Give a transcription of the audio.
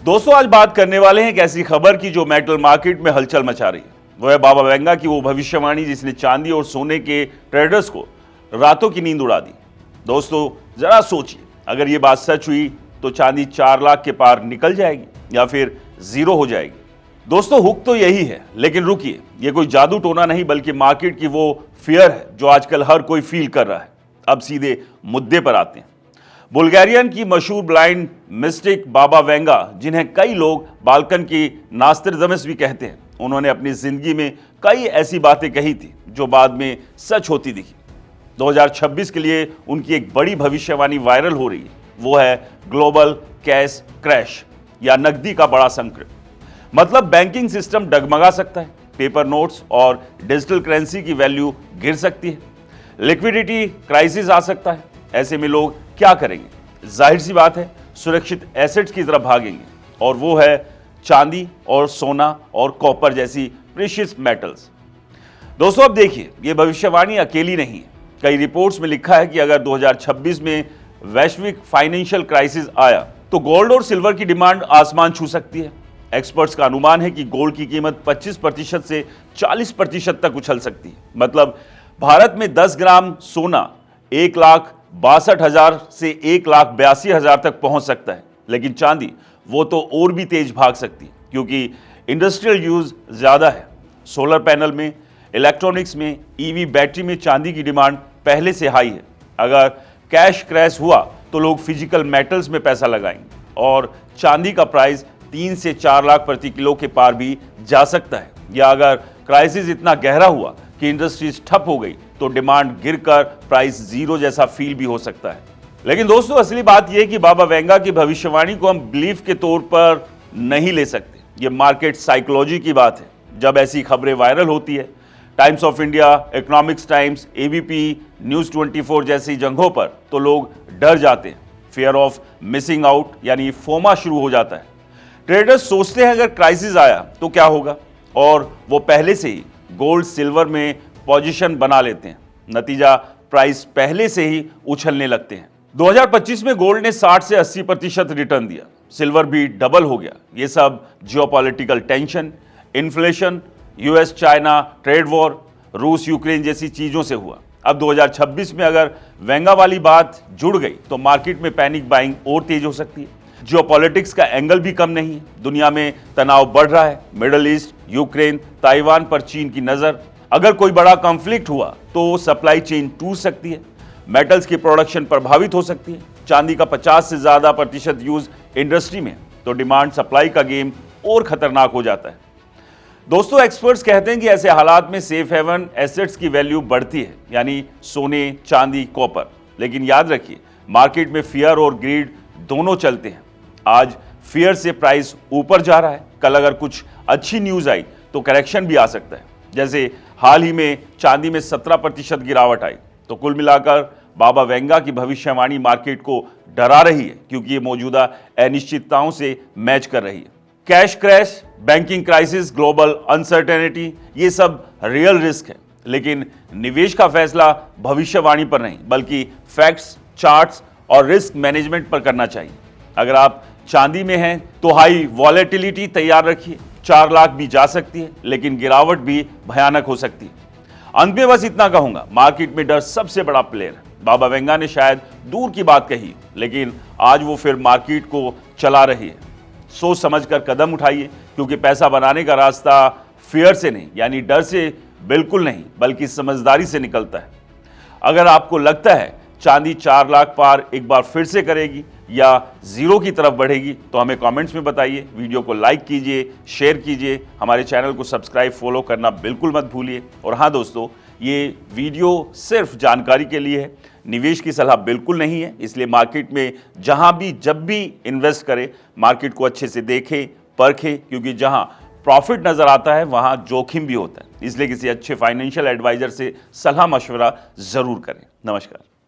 दोस्तों आज बात करने वाले हैं एक ऐसी खबर की जो मेटल मार्केट में हलचल मचा रही है। वो है बाबा वेंगा की वो भविष्यवाणी जिसने चांदी और सोने के ट्रेडर्स को रातों की नींद उड़ा दी। दोस्तों जरा सोचिए, अगर ये बात सच हुई तो चांदी 4 लाख के पार निकल जाएगी या फिर जीरो हो जाएगी। दोस्तों हुक तो यही है, लेकिन रुकिए, ये कोई जादू टोना नहीं बल्कि मार्केट की वो फियर है जो आजकल हर कोई फील कर रहा है। अब सीधे मुद्दे पर आते हैं। बुल्गारियन की मशहूर ब्लाइंड मिस्टिक बाबा वेंगा, जिन्हें कई लोग बाल्कन की नास्ट्राडामस भी कहते हैं, उन्होंने अपनी जिंदगी में कई ऐसी बातें कही थी जो बाद में सच होती दिखी। 2026 के लिए उनकी एक बड़ी भविष्यवाणी वायरल हो रही है। वो है ग्लोबल कैश क्रैश या नकदी का बड़ा संकट। मतलब बैंकिंग सिस्टम डगमगा सकता है, पेपर नोट्स और डिजिटल करेंसी की वैल्यू गिर सकती है, लिक्विडिटी क्राइसिस आ सकता है। ऐसे में लोग क्या करेंगे? जाहिर सी बात है, सुरक्षित एसेट्स की तरफ भागेंगे, और वो है चांदी और सोना और कॉपर जैसी प्रीशियस मेटल्स। दोस्तों अब देखिए, ये भविष्यवाणी अकेली नहीं है। कई रिपोर्ट्स में लिखा है कि अगर 2026 में वैश्विक फाइनेंशियल क्राइसिस आया तो गोल्ड और सिल्वर की डिमांड आसमान छू सकती है। एक्सपर्ट्स का अनुमान है कि गोल्ड की कीमत 25% से 40% तक उछल सकती है। मतलब भारत में 10 ग्राम सोना 1,62,000 से 1,82,000 तक पहुंच सकता है, लेकिन चांदी वो तो और भी तेज भाग सकती है, क्योंकि इंडस्ट्रियल यूज ज्यादा है। सोलर पैनल में, इलेक्ट्रॉनिक्स में, ईवी बैटरी में चांदी की डिमांड पहले से हाई है। अगर कैश क्रैश हुआ तो लोग फिजिकल मेटल्स में पैसा लगाएंगे और चांदी का प्राइस 3 से 4 लाख प्रति किलो के पार भी जा सकता है। या अगर क्राइसिस इतना गहरा हुआ कि इंडस्ट्रीज ठप हो गई तो डिमांड गिरकर प्राइस जीरो जैसा फील भी हो सकता है। लेकिन दोस्तों असली बात यह है कि बाबा वेंगा की भविष्यवाणी को हम बिलीफ के तौर पर नहीं ले सकते। यह मार्केट साइकोलॉजी की बात है। जब ऐसी खबरें वायरल होती है, times of India, economics times, ABP, news 24 जैसी जगहों पर, तो लोग डर जाते हैं। फियर ऑफ मिसिंग आउट यानी फोमा शुरू हो जाता है। ट्रेडर्स सोचते हैं अगर क्राइसिस आया तो क्या होगा, और वो पहले से ही गोल्ड सिल्वर में पोजीशन बना लेते हैं। नतीजा प्राइस पहले से ही उछलने लगते हैं। 2025 में गोल्ड ने 60 से 80% रिटर्न दिया, सिल्वर भी डबल हो गया। ये सब geopolitical tension, inflation, US China trade war, रूस यूक्रेन जैसी चीजों से हुआ। अब 2026 में अगर वेंगा वाली बात जुड़ गई तो मार्केट में पैनिक बाइंग और तेज हो सकती है। जियोपॉलिटिक्स का एंगल भी कम नहीं है। दुनिया में तनाव बढ़ रहा है। मिडल ईस्ट, यूक्रेन, ताइवान पर चीन की नजर। अगर कोई बड़ा कॉन्फ्लिक्ट हुआ तो सप्लाई चेन टूट सकती है, मेटल्स की प्रोडक्शन प्रभावित हो सकती है। चांदी का 50 से ज्यादा प्रतिशत यूज इंडस्ट्री में, तो डिमांड सप्लाई का गेम और खतरनाक हो जाता है। दोस्तों एक्सपर्ट्स कहते हैं कि ऐसे हालात में सेफ हेवन एसेट्स की वैल्यू बढ़ती है, यानी सोने, चांदी, कॉपर। लेकिन याद रखिए, मार्केट में फियर और ग्रीड दोनों चलते हैं। आज फियर से प्राइस ऊपर जा रहा है, कल अगर कुछ अच्छी न्यूज आई तो करेक्शन भी आ सकता है। जैसे हाल ही में चांदी में 17% गिरावट आई। तो कुल मिलाकर बाबा वेंगा की भविष्यवाणी मार्केट को डरा रही है, क्योंकि ये मौजूदा अनिश्चितताओं से मैच कर रही है। Cash crash, banking crisis, global uncertainty, ये सब रियल रिस्क है। लेकिन निवेश का फैसला भविष्यवाणी पर नहीं बल्कि फैक्ट्स, चार्ट्स और रिस्क मैनेजमेंट पर करना चाहिए। अगर आप चांदी में हैं तो हाई वॉलेटिलिटी तैयार रखिए। 4 लाख भी जा सकती है, लेकिन गिरावट भी भयानक हो सकती है। अंत में बस इतना कहूंगा, मार्केट में डर सबसे बड़ा प्लेयर है। बाबा वेंगा ने शायद दूर की बात कही, लेकिन आज वो फिर मार्केट को चला रही है। सोच समझकर कदम उठाइए, क्योंकि पैसा बनाने का रास्ता फियर से नहीं, यानी डर से बिल्कुल नहीं, बल्कि समझदारी से निकलता है। अगर आपको लगता है चांदी 4 लाख पार एक बार फिर से करेगी या जीरो की तरफ बढ़ेगी, तो हमें कमेंट्स में बताइए। वीडियो को लाइक कीजिए, शेयर कीजिए, हमारे चैनल को सब्सक्राइब, फॉलो करना बिल्कुल मत भूलिए। और हाँ दोस्तों, ये वीडियो सिर्फ जानकारी के लिए है, निवेश की सलाह बिल्कुल नहीं है। इसलिए मार्केट में जहां भी जब भी इन्वेस्ट करें, मार्केट को अच्छे से देखें, परखें, क्योंकि जहां प्रॉफिट नजर आता है वहां जोखिम भी होता है। इसलिए किसी अच्छे फाइनेंशियल एडवाइजर से सलाह मशवरा जरूर करें। नमस्कार।